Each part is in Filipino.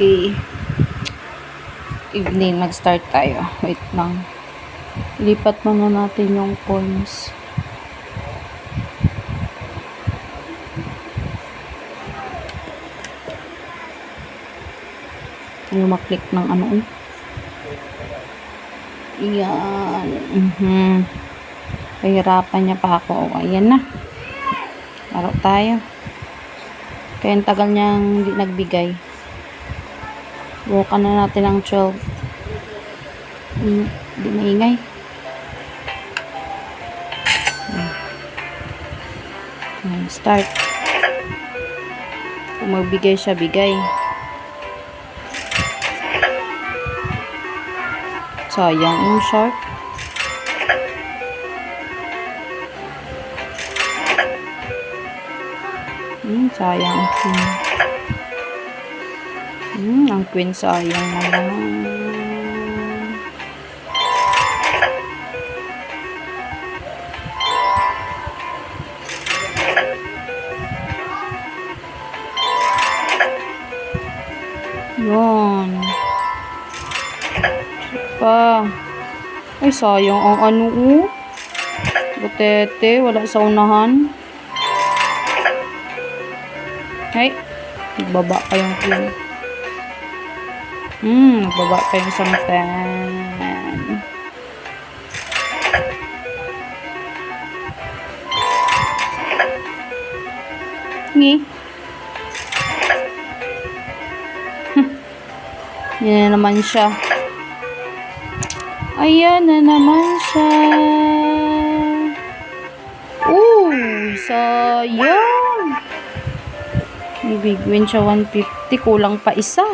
Okay. Evening, mag-start tayo. Wait lang. Lipat muna natin yung coins. Ayaw maklik ng ano. Yan. Pahirapan niya pa ako. Ayan na. Laro tayo. Kaya ang tagal niyang hindi nagbigay. Bukan na natin ang 12. Hindi maingay. Start. Kung magbigay siya, bigay. Sayang yung shark. Sayang ang queen. Ang queen sayang naman. Yun. Pa. Ay, sayang ang ano. Butete. Wala sa unahan. Ay. Nagbaba pa yung queen. Nagbaba pa yung sampan. Ngi. Yan na naman siya. Ayan na naman siya. Sayang. Big win siya 150. Kulang pa isa.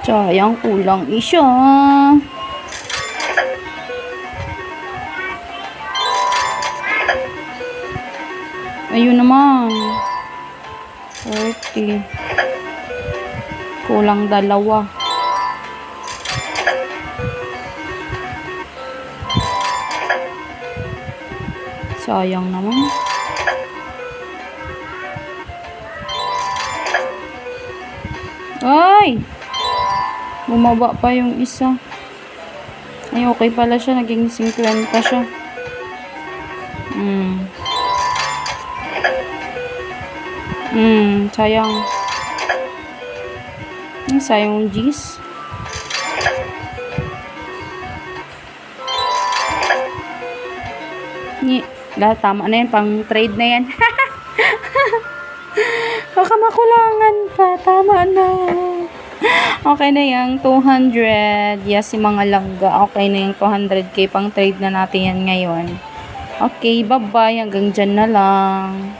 Sayang, kulang isa. Ayun naman. 40. Kulang dalawa. Sayang naman. Ay! Bumaba pa yung isa. Ay, okay pala siya. Naging 50 siya. Sayang. Sayang yung G's. Tama na yan. Pang trade na yan. Baka makulangan pa. Tama na. Okay na yung 200. Yes, yung mga langga. Okay na yung 200k. Pang trade na natin yan ngayon. Okay, bye-bye. Hanggang dyan na lang.